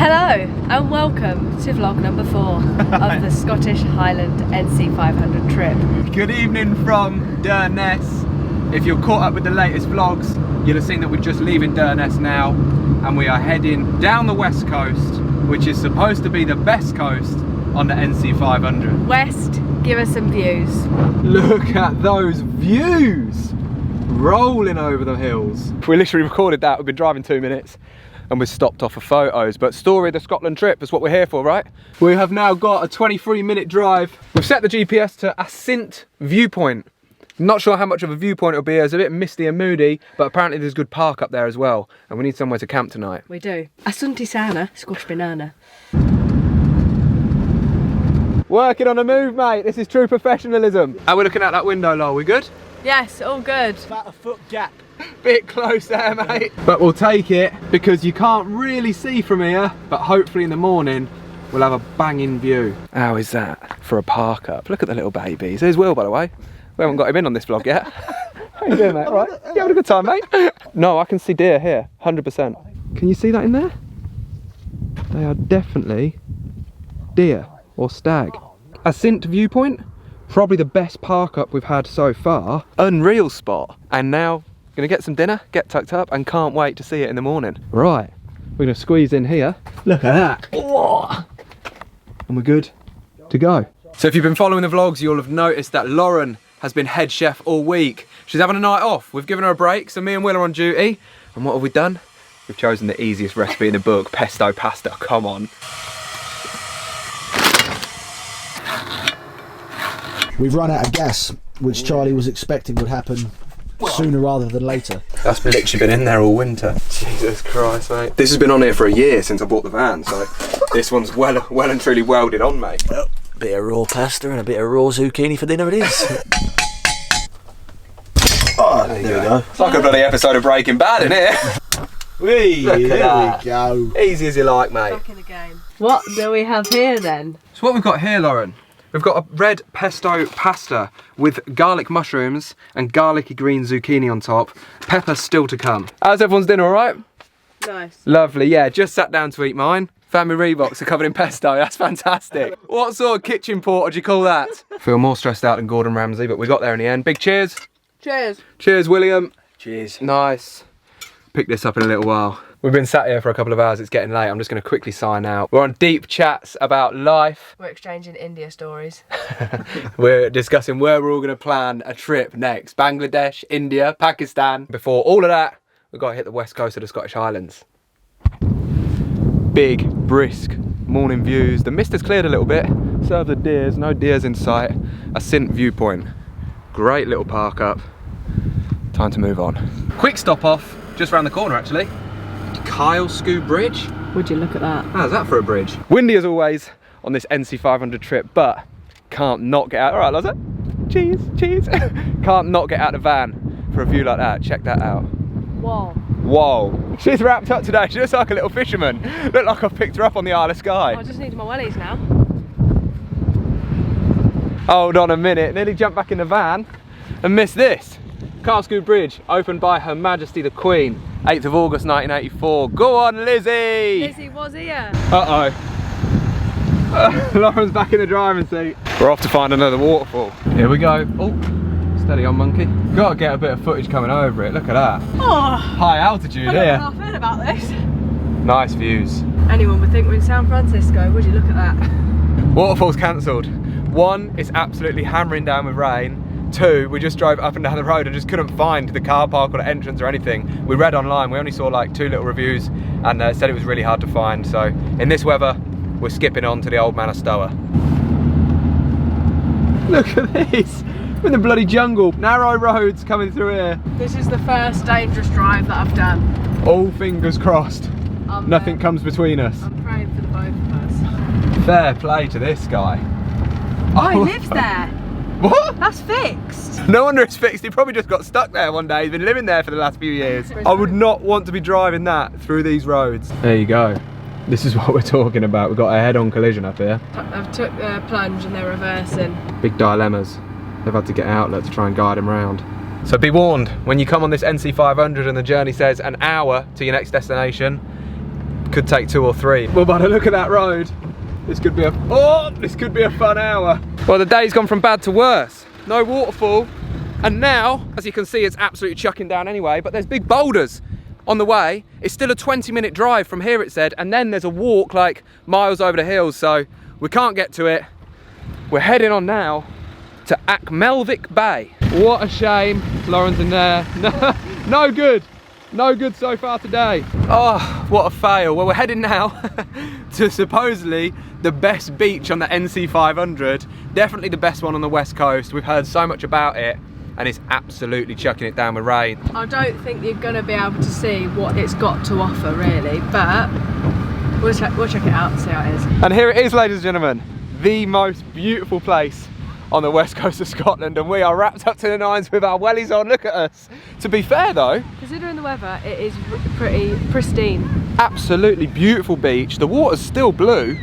Hello and welcome to vlog number 4 of the Scottish Highland NC500 trip. Good evening from Durness. If you're caught up with the latest vlogs, you'll have seen that we're just leaving Durness now and we are heading down the west coast, which is supposed to be the best coast on the NC500. West, give us some views. Look at those views! Rolling over the hills. We literally recorded that, we've been driving 2 minutes and we've stopped off for photos, but story of the Scotland trip is what we're here for, right? We have now got a 23-minute drive. We've set the GPS to Assynt Viewpoint. Not sure how much of a viewpoint it'll be, it's a bit misty and moody, but apparently there's good park up there as well, and we need somewhere to camp tonight. We do. Assunti sana, squash banana. Working on a move, mate, this is true professionalism. How are we looking out that window, Lol, we good? Yes, all good. About a foot gap. Bit close there, mate. But we'll take it because you can't really see from here, but hopefully in the morning we'll have a banging view. How is that for a park up? Look at the little babies. There's Will, by the way. We haven't got him in on this vlog yet. How you doing, mate? Right? You having a good time, mate? No, I can see deer here, 100%. Can you see that in there? They are definitely deer or stag. Assynt Viewpoint, probably the best park up we've had so far. Unreal spot. And now, gonna get some dinner, get tucked up, and can't wait to see it in the morning. Right, we're gonna squeeze in here. Look at that. Oh. And we're good to go. So if you've been following the vlogs, you'll have noticed that Lauren has been head chef all week. She's having a night off. We've given her a break, so me and Will are on duty. And what have we done? We've chosen the easiest recipe in the book, pesto pasta, come on. We've run out of gas, which Charlie was expecting would happen sooner rather than later. That's literally been in there all winter. Jesus Christ, mate. This has been on here for a year since I bought the van, so this one's well and truly welded on, mate. Well, a bit of raw pasta and a bit of raw zucchini for dinner it is. Oh, there we go. It's like a bloody episode of Breaking Bad in here. There we go. Easy as you like, mate. Back in the game. What do we have here then? So what we've got here, Lauren, we've got a red pesto pasta with garlic mushrooms and garlicky green zucchini on top. Pepper still to come. How's everyone's dinner, all right? Nice. Lovely, yeah, just sat down to eat mine. Family Reeboks are covered in pesto, that's fantastic. What sort of kitchen porter do you call that? Feel more stressed out than Gordon Ramsay, but we got there in the end. Big cheers. Cheers. Cheers, William. Cheers. Nice. Pick this up in a little while. We've been sat here for a couple of hours, it's getting late. I'm just gonna quickly sign out. We're on deep chats about life. We're exchanging India stories. We're discussing where we're all gonna plan a trip next. Bangladesh, India, Pakistan. Before all of that, we've got to hit the west coast of the Scottish Highlands. Big, brisk morning views. The mist has cleared a little bit. Serve the deers, no deers in sight. Assynt Viewpoint. Great little park up. Time to move on. Quick stop off, just round the corner actually. Kylesku Bridge. Would you look at that? How's that for a bridge? Windy as always on this NC500 trip, but can't not get out. All right, Loza. Cheers, cheers. Can't not get out the van for a view like that. Check that out. Whoa. Whoa. She's wrapped up today. She looks like a little fisherman. Look like I've picked her up on the Isle of Skye. Oh, I just need my wellies now. Hold on a minute. Nearly jumped back in the van and missed this. Kylesku Bridge, opened by Her Majesty the Queen, 8th of August 1984. Go on, Lizzie! Lizzie was here. Uh-oh. Lauren's back in the driving seat. We're off to find another waterfall. Here we go. Oh, steady on, monkey. Gotta get a bit of footage coming over it. Look at that. Oh, high altitude I here. don't know how I feel about this. Nice views. Anyone would think we're in San Francisco. Would you look at that? Waterfall's cancelled. 1, it's absolutely hammering down with rain. 2, we just drove up and down the road and just couldn't find the car park or the entrance or anything. We read online, we only saw like 2 little reviews and said it was really hard to find. So in this weather, we're skipping on to the Old Man of Stour. Look at this, we're in the bloody jungle. Narrow roads coming through here. This is the first dangerous drive that I've done. All fingers crossed. Nothing comes between us. I'm praying for the both of us. Fair play to this guy. Oh, he lives there. What? That's fixed. No wonder it's fixed. He probably just got stuck there one day. He's been living there for the last few years. I would not want to be driving that through these roads. There you go. This is what we're talking about. We've got a head-on collision up here. I've took a plunge and they're reversing. Big dilemmas. They've had to get an outlet to try and guide him round. So be warned, when you come on this NC500 and the journey says an hour to your next destination, Could take 2 or 3. Well, by the look at that road, this could be a fun hour. Well, the day's gone from bad to worse. No waterfall, and now, as you can see, it's absolutely chucking down anyway, but there's big boulders on the way. It's still a 20-minute drive from here, it said, and then there's a walk like miles over the hills, so we can't get to it. We're heading on now to Achmelvic Bay. What a shame, Lauren's in there. No good. No good so far today. Oh, what a fail. Well, we're heading now to supposedly the best beach on the NC500. Definitely the best one on the west coast. We've heard so much about it, and it's absolutely chucking it down with rain. I don't think you're going to be able to see what it's got to offer, really, but we'll check it out and see how it is. And here it is, ladies and gentlemen, the most beautiful place on the west coast of Scotland, and we are wrapped up to the nines with our wellies on. Look at us. To be fair though, considering the weather, it is pretty pristine. Absolutely beautiful beach. The water's still blue,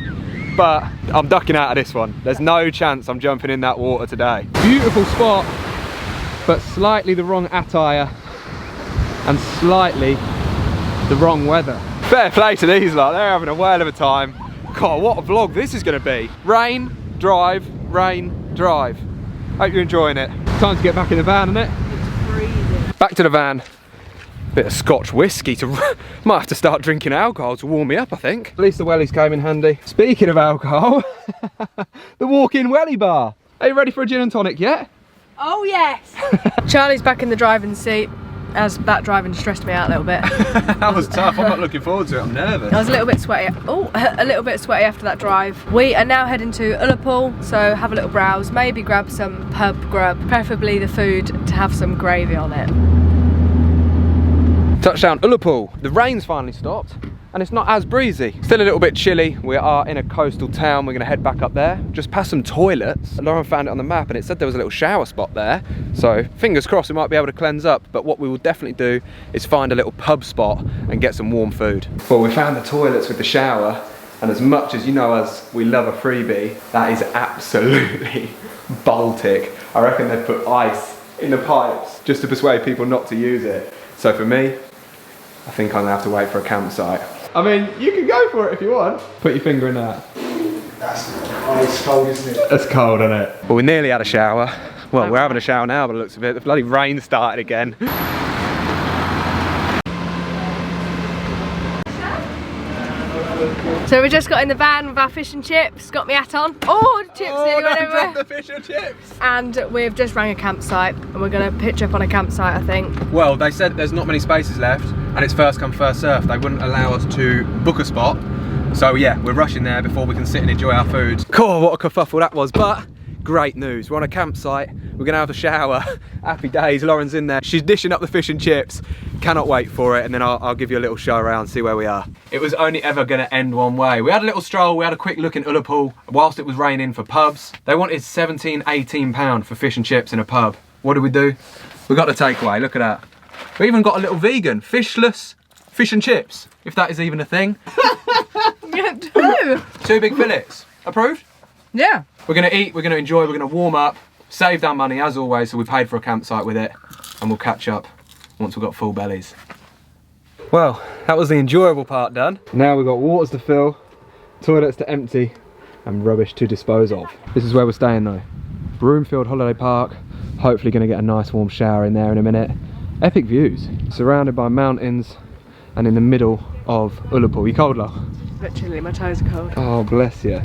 but I'm ducking out of this one. There's no chance I'm jumping in that water today. Beautiful spot, but slightly the wrong attire and slightly the wrong weather. Fair play to these lot, they're having a whale of a time. God, what a vlog this is going to be. Rain, drive, rain, drive. Hope you're enjoying it. Time to get back in the van, isn't it? It's freezing. Back to the van. Bit of Scotch whiskey to might have to start drinking alcohol to warm me up, I think. At least the wellies came in handy. Speaking of alcohol, the walk-in welly bar. Are you ready for a gin and tonic yet? Oh yes. Charlie's back in the driving seat, as that driving stressed me out a little bit. That was tough. I'm not looking forward to it. I'm nervous. I was a little bit sweaty. Oh, a little bit sweaty after that drive. We are now heading to Ullapool, so have a little browse, maybe grab some pub grub, preferably the food to have some gravy on it. Touchdown Ullapool. The rain's finally stopped and it's not as breezy. Still a little bit chilly. We are in a coastal town. We're gonna head back up there, just past some toilets. Lauren found it on the map and it said there was a little shower spot there. So fingers crossed we might be able to cleanse up. But what we will definitely do is find a little pub spot and get some warm food. Well, we found the toilets with the shower, and as much as you know us, we love a freebie, that is absolutely Baltic. I reckon they've put ice in the pipes just to persuade people not to use it. So for me, I think I'm gonna have to wait for a campsite. I mean, you can go for it if you want. Put your finger in that. That's ice cold, isn't it? It's cold, isn't it? Well, we nearly had a shower. Well, we're having a shower now, but it looks a bit. The bloody rain started again. So we just got in the van with our fish and chips, got my hat on. Oh, the chips nearly went don't everywhere. drop the fish and chips. And we've just rang a campsite, and we're gonna pitch up on a campsite, I think. Well, they said there's not many spaces left, and it's first come, first served. They wouldn't allow us to book a spot. So yeah, we're rushing there before we can sit and enjoy our food. Cool, what a kerfuffle that was, but great news. We're on a campsite, we're gonna have a shower. Happy days, Lauren's in there. She's dishing up the fish and chips. Cannot wait for it, and then I'll give you a little show around, see where we are. It was only ever gonna end one way. We had a little stroll, we had a quick look in Ullapool whilst it was raining for pubs. They wanted £17, £18 for fish and chips in a pub. What did we do? We got the takeaway, look at that. We even got a little vegan, fishless fish and chips, if that is even a thing. Yeah, true. 2 big fillets. Approved? Yeah. We're gonna eat, we're gonna enjoy, we're gonna warm up, saved our money as always, so we paid for a campsite with it, and we'll catch up once we've got full bellies. Well, that was the enjoyable part done. Now we've got waters to fill, toilets to empty, and rubbish to dispose of. This is where we're staying though. Broomfield Holiday Park. Hopefully gonna get a nice warm shower in there in a minute. Epic views. Surrounded by mountains and in the middle of Ullapool. You cold, love? Literally, my toes are cold. Oh, bless you.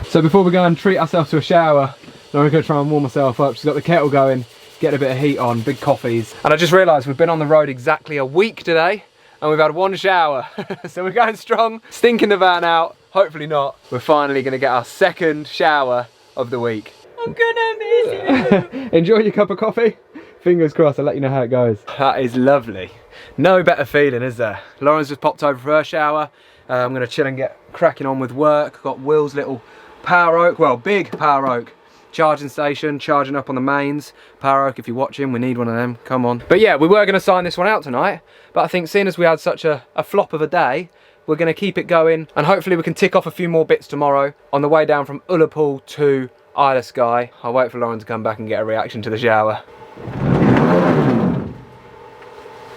So before we go and treat ourselves to a shower, I'm going to try and warm myself up. She's got the kettle going, get a bit of heat on, big coffees. And I just realised we've been on the road exactly a week today, and we've had 1 shower. So we're going strong, stinking the van out, hopefully not. We're finally going to get our 2nd shower of the week. I'm gonna miss you. Enjoy your cup of coffee. Fingers crossed, I'll let you know how it goes. That is lovely. No better feeling, is there? Lauren's just popped over for her shower. I'm going to chill and get cracking on with work. Got Will's little Power Oak, well, big Power Oak charging station, charging up on the mains. Power Oak, if you're watching, we need one of them, come on. But yeah, we were going to sign this one out tonight, but I think seeing as we had such a flop of a day, we're going to keep it going, and hopefully we can tick off a few more bits tomorrow on the way down from Ullapool to Isle of Skye. I'll wait for Lauren to come back and get a reaction to the shower.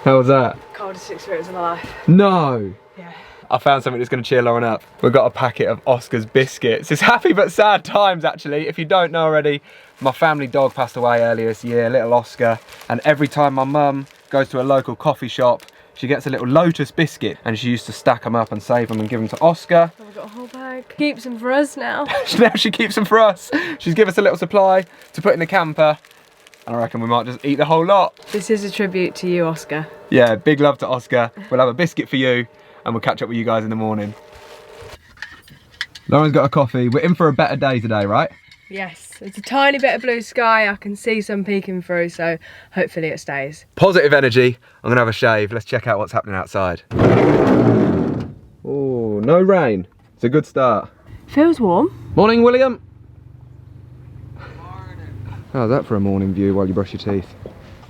How was that? Coldest experience of my life. No! Yeah. I found something that's going to cheer Lauren up. We've got a packet of Oscar's biscuits. It's happy but sad times, actually. If you don't know already, my family dog passed away earlier this year, little Oscar. And every time my mum goes to a local coffee shop, she gets a little Lotus biscuit, and she used to stack them up and save them and give them to Oscar. Oh, we've got a whole bag. Keeps them for us now. Now she keeps them for us. She's given us a little supply to put in the camper. And I reckon we might just eat the whole lot. This is a tribute to you, Oscar. Yeah, big love to Oscar. We'll have a biscuit for you, and we'll catch up with you guys in the morning. Lauren's got a coffee. We're in for a better day today, right? Yes, it's a tiny bit of blue sky. I can see some peeking through, so hopefully it stays. Positive energy. I'm gonna have a shave. Let's check out what's happening outside. Oh, no rain. It's a good start. Feels warm. Morning, William. How's that for a morning view while you brush your teeth?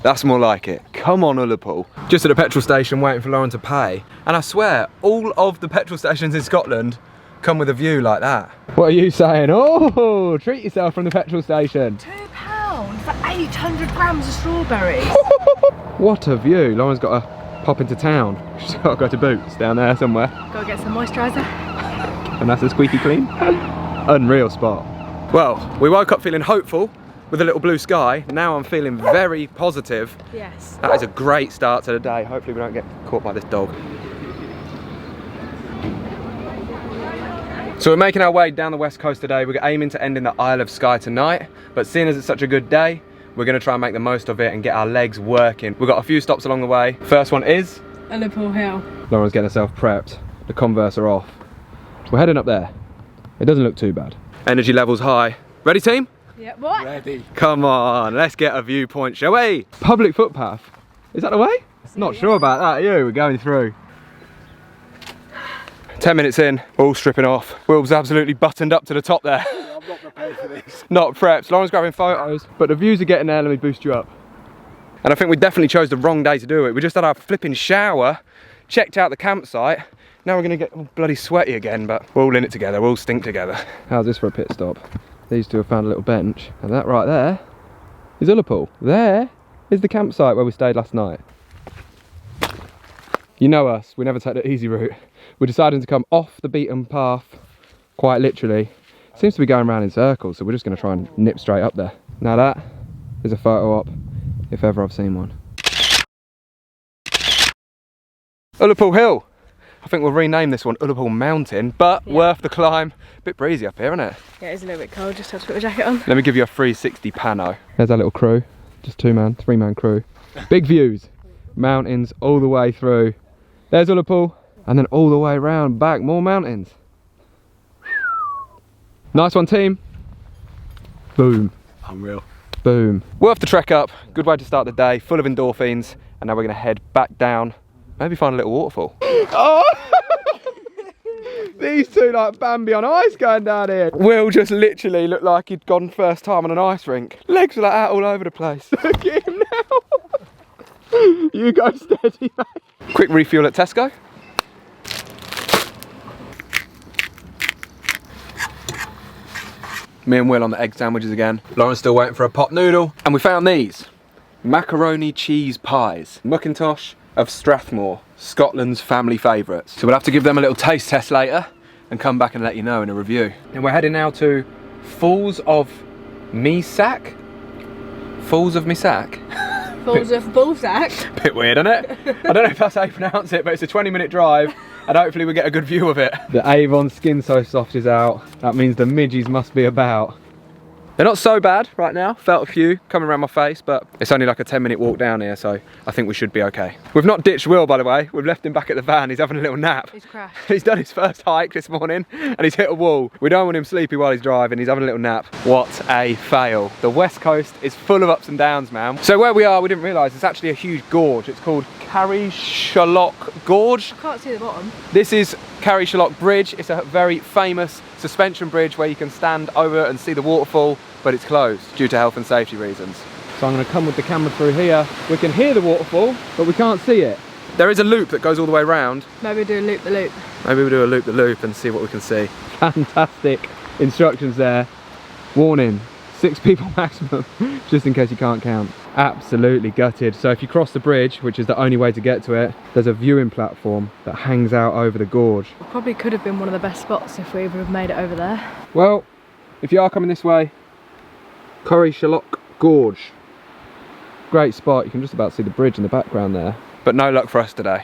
That's more like it. Come on, Ullapool. Just at a petrol station waiting for Lauren to pay. And I swear, all of the petrol stations in Scotland come with a view like that. What are you saying? Oh, treat yourself from the petrol station. £2 for 800 grams of strawberries. What a view. Lauren's got to pop into town. She's got to go to Boots down there somewhere. Gotta get some moisturiser. And that's a squeaky clean. Unreal spot. Well, we woke up feeling hopeful with a little blue sky. Now I'm feeling very positive. Yes. That is a great start to the day. Hopefully we don't get caught by this dog. So we're making our way down the west coast today. We're aiming to end in the Isle of Skye tonight, but seeing as it's such a good day, we're going to try and make the most of it and get our legs working. We've got a few stops along the way. First one is Ullapool Hill. Lauren's getting herself prepped. The Converse are off. We're heading up there. It doesn't look too bad. Energy levels high. Ready, team? Yeah, what? Ready. Come on, let's get a viewpoint, shall we? Public footpath. Is that the way? Not sure about that, are you? We're going through. 10 minutes in, all stripping off. Will's absolutely buttoned up to the top there. I'm not prepared for this. Not prepped. Lauren's grabbing photos, but the views are getting there. Let me boost you up. And I think we definitely chose the wrong day to do it. We just had our flipping shower, checked out the campsite. Now we're gonna get all bloody sweaty again, but we're all in it together. We'll all stink together. How's this for a pit stop? These two have found a little bench, and that right there is Ullapool. There is the campsite where we stayed last night. You know us, we never take the easy route. We're deciding to come off the beaten path, quite literally. Seems to be going around in circles, so we're just going to try and nip straight up there. Now that is a photo op, if ever I've seen one. Ullapool Hill. I think we'll rename this one Ullapool Mountain, but worth the climb. Bit breezy up here, isn't it? Yeah, it's a little bit cold, just have to put my jacket on. Let me give you a 360 pano. There's our little crew, just 3-man crew. Big views, mountains all the way through. There's Ullapool, and then all the way around back, more mountains. Nice one, team. Boom. Unreal. Boom. Worth the trek up, good way to start the day, full of endorphins, and now we're gonna head back down, maybe find a little waterfall. Oh! These two like Bambi on ice going down here. Will just literally looked like he'd gone first time on an ice rink. Legs were like that all over the place. Look at him now. You go steady, mate. Quick refuel at Tesco. Me and Will on the egg sandwiches again. Lauren's still waiting for a pot noodle. And we found these. Macaroni cheese pies. Mackintosh of Strathmore, Scotland's family favourites. So we'll have to give them a little taste test later and come back and let you know in a review. And we're heading now to Falls of Misak. Falls of Misak? Falls of Ballsack. Bit weird, isn't it? I don't know if that's how you pronounce it, but it's a 20-minute drive and hopefully we get a good view of it. The Avon Skin So Soft is out. That means the midgies must be about. They're not so bad right now. Felt a few coming around my face, but it's only like a 10-minute walk down here, so I think we should be okay. We've not ditched Will, by the way. We've left him back at the van. He's having a little nap. He's crashed. He's done his first hike this morning and he's hit a wall. We don't want him sleepy while he's driving. He's having a little nap. What a fail. The west coast is full of ups and downs, man. So where we are, we didn't realise it's actually a huge gorge. It's called Corrieshalloch Gorge. I can't see the bottom. This is Corrieshalloch Bridge. It's a very famous suspension bridge where you can stand over and see the waterfall, but it's closed due to health and safety reasons. So I'm going to come with the camera through here. We can hear the waterfall, but we can't see it. There is a loop that goes all the way around. Maybe do a loop-the-loop. Maybe we'll do a loop-the-loop and see what we can see. Fantastic instructions there. Warning, 6 people maximum, just in case you can't count. Absolutely gutted. So if you cross the bridge, which is the only way to get to it, there's a viewing platform that hangs out over the gorge. Probably could have been one of the best spots if we would have made it over there. Well, if you are coming this way, Corrieshalloch Gorge. Great spot, you can just about see the bridge in the background there. But no luck for us today.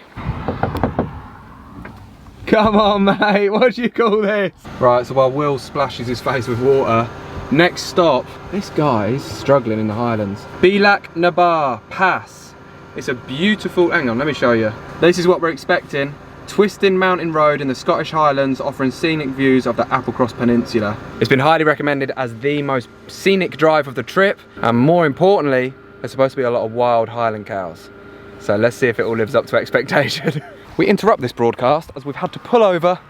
Come on mate, what do you call this? Right, so while Will splashes his face with water, next stop, this guy's struggling in the Highlands. Bealach Na Ba Pass. It's a beautiful, hang on, let me show you. This is what we're expecting. Twisting mountain road in the Scottish Highlands offering scenic views of the Applecross Peninsula. It's been highly recommended as the most scenic drive of the trip, and more importantly, there's supposed to be a lot of wild Highland cows. So let's see if it all lives up to expectation. We interrupt this broadcast as we've had to pull over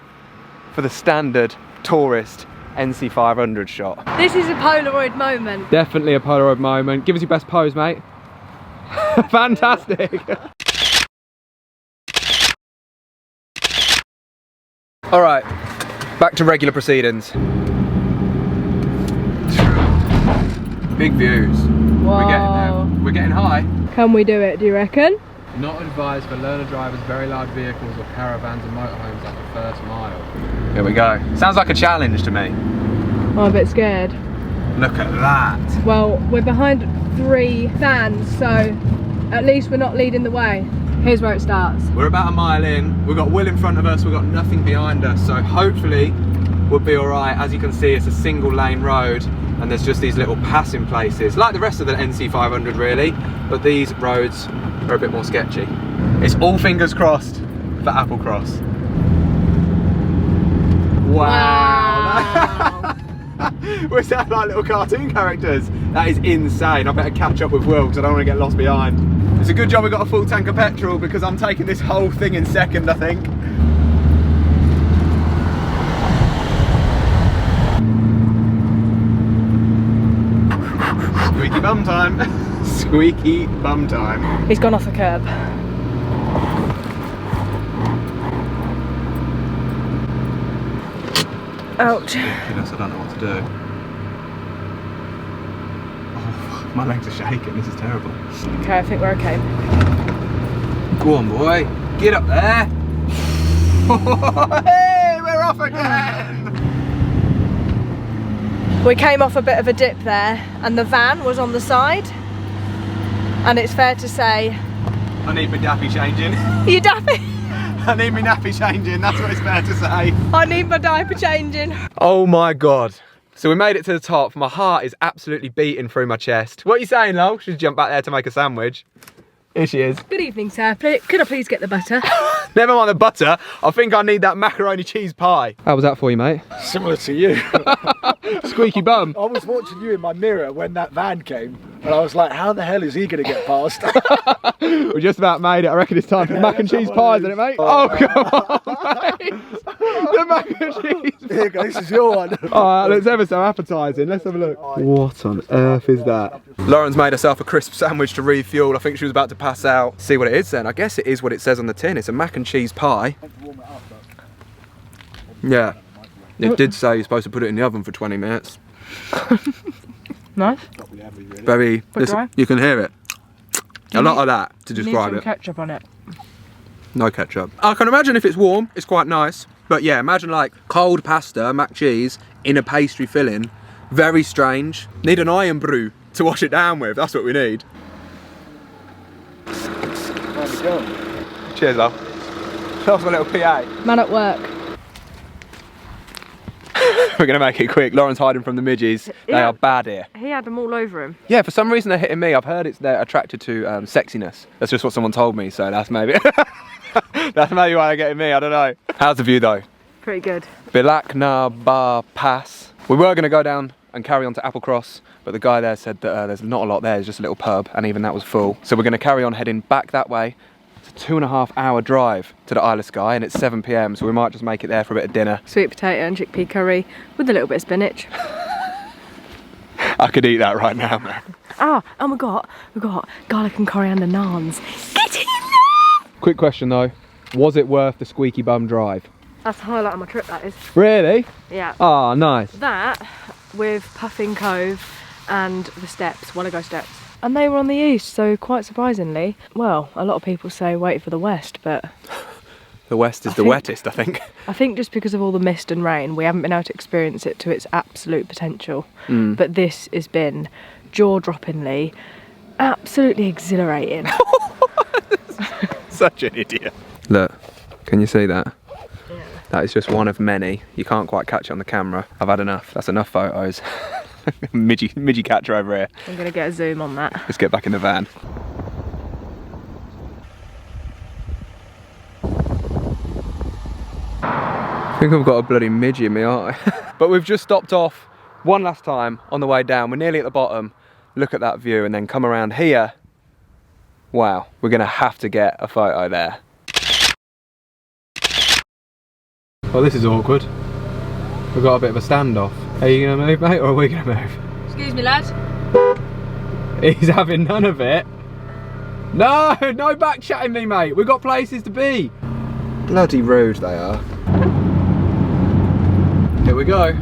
for the standard tourist NC500 shot. This is a Polaroid moment. Definitely a Polaroid moment. Give us your best pose, mate. Fantastic. All right, back to regular proceedings. Big views. Whoa. We're getting there. We're getting high. Can we do it, do you reckon? Not advised for learner drivers, very large vehicles or caravans and motorhomes at the first mile. Here we go. Sounds like a challenge to me. I'm a bit scared. Look at that. Well, we're behind 3 vans, so at least we're not leading the way. Here's where it starts. We're about a mile in. We've got Will in front of us, we've got nothing behind us, so hopefully we'll be all right. As you can see, it's a single lane road and there's just these little passing places, like the rest of the NC500 really, but these roads are a bit more sketchy. It's all fingers crossed for Applecross. Wow. We sound like little cartoon characters. That is insane. I better catch up with Will because I don't want to get lost behind. It's a good job we got a full tank of petrol because I'm taking this whole thing in second, I think. Squeaky bum time. Squeaky bum time. He's gone off the curb. Ouch. Ridiculous, I don't know what to do. Oh, my legs are shaking, this is terrible. Okay, I think we're okay. Go on boy, get up there. Hey, we're off again. We came off a bit of a dip there and the van was on the side, and it's fair to say I need my dappy changing. you dappy. I need my nappy changing, that's what it's fair to say. I need my diaper changing. Oh my god. So we made it to the top. My heart is absolutely beating through my chest. What are you saying, Lol? Should jump back there to make a sandwich. Here she is. Good evening, sir. Could I please get the butter? Never mind the butter. I think I need that macaroni cheese pie. How was that for you, mate? Similar to you. Squeaky bum. I was watching you in my mirror when that van came, and I was like, how the hell is he going to get past? We just about made it. I reckon it's time for mac and cheese pies, isn't it, mate? Oh, come on, mate. The mac and cheese. Here you go, this is your one. Alright, looks ever so appetising. Let's have a look. What on earth is that? Lauren's made herself a crisp sandwich to refuel. I think she was about to pass out. See what it is then. I guess it is what it says on the tin. It's a mac and cheese pie. Yeah. It did say you're supposed to put it in the oven for 20 minutes. Nice. Very, listen, you can hear it. A lot of that to describe Need some it. ketchup on it. No ketchup. I can imagine if it's warm, it's quite nice. But yeah, imagine like cold pasta, mac cheese, in a pastry filling. Very strange. Need an iron brew to wash it down with. That's what we need. How's it going? Cheers, love. That was my little PA. Man at work. We're gonna make it quick. Lauren's hiding from the midges. They are bad here. He had them all over him. Yeah, for some reason they're hitting me. I've heard they're attracted to sexiness. That's just what someone told me, so that's maybe that's maybe why they're getting me, I don't know. How's the view though? Pretty good. Bealach Na Ba Pass. We were gonna go down and carry on to Applecross, but the guy there said that there's not a lot there, it's just a little pub, and even that was full. So we're gonna carry on heading back that way. It's a 2.5 hour drive to the Isle of Skye, and it's 7 PM, so we might just make it there for a bit of dinner. Sweet potato and chickpea curry with a little bit of spinach. I could eat that right now, man. Oh, and we've got garlic and coriander naans. Get in there! Quick question though, was it worth the squeaky bum drive? That's the highlight of my trip, that is. Really? Yeah. Ah, nice. That, with Puffin Cove and the steps, Wallago steps. And they were on the east, so quite surprisingly, well, a lot of people say wait for the west, but the west is the wettest, I think. I think just because of all the mist and rain, we haven't been able to experience it to its absolute potential. But this has been jaw-droppingly, absolutely exhilarating. Such an idiot. Look, can you see that? Yeah. That is just one of many. You can't quite catch it on the camera. I've had enough. That's enough photos. midgy catcher over here. I'm gonna get a zoom on that. Let's get back in the van. I think I've got a bloody midgie in my eye. But we've just stopped off one last time on the way down. We're nearly at the bottom. Look at that view and then come around here. Wow, we're gonna have to get a photo there. Well, this is awkward. We've got a bit of a standoff. Are you gonna move, mate, or are we gonna move? Excuse me, lad. He's having none of it. No, no back chatting me, mate. We've got places to be. Bloody rude they are. Here we go.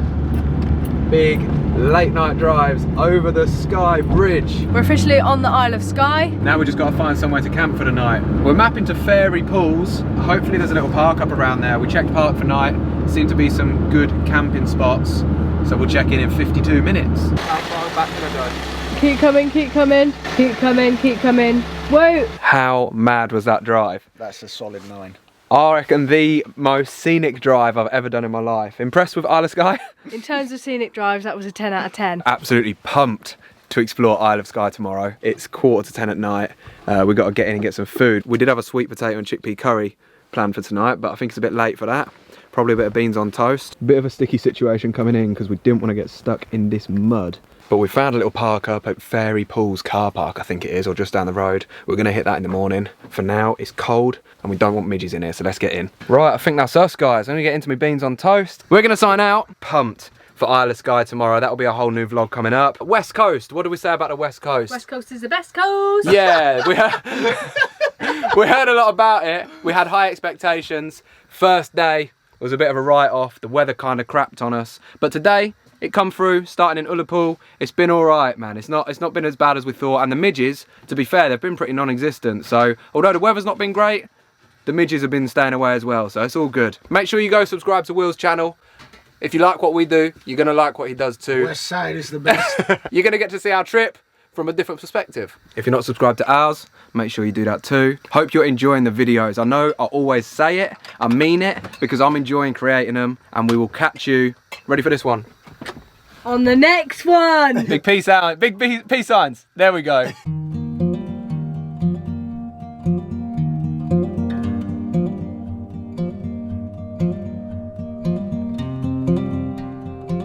Big late night drives over the Skye Bridge. We're officially on the Isle of Skye. Now we just got to find somewhere to camp for the night. We're mapping to Fairy Pools. Hopefully there's a little park up around there. We checked park for night. Seem to be some good camping spots. So we'll check in 52 minutes. How far back can I go? Keep coming, keep coming, keep coming, keep coming. Whoa! How mad was that drive? That's a solid 9. I reckon the most scenic drive I've ever done in my life. Impressed with Isle of Skye? In terms of scenic drives, that was a 10 out of 10. Absolutely pumped to explore Isle of Skye tomorrow. It's 9:45 at night. We've got to get in and get some food. We did have a sweet potato and chickpea curry planned for tonight, but I think it's a bit late for that. Probably a bit of beans on toast. Bit of a sticky situation coming in because we didn't want to get stuck in this mud. But we found a little park up at Fairy Pools car park, I think it is, or just down the road. We're gonna hit that in the morning. For now, it's cold and we don't want midges in here, so let's get in. Right, I think that's us, guys. I'm gonna get into my beans on toast. We're gonna sign out. Pumped for Isle of Skye tomorrow. That'll be a whole new vlog coming up. West Coast, what do we say about the West Coast? West Coast is the best coast! Yeah, we heard a lot about it. We had high expectations. First day was a bit of a write-off. The weather kind of crapped on us. But today, it come through, starting in Ullapool. It's been all right, man. It's not been as bad as we thought. And the midges, to be fair, they've been pretty non-existent. So, although the weather's not been great, the midges have been staying away as well. So it's all good. Make sure you go subscribe to Will's channel. If you like what we do, you're going to like what he does too. West side is the best. You're going to get to see our trip from a different perspective. If you're not subscribed to ours, make sure you do that too. Hope you're enjoying the videos. I know I always say it, I mean it, because I'm enjoying creating them, and we will catch you, ready for this one? On the next one! Big peace out, big peace signs, there we go.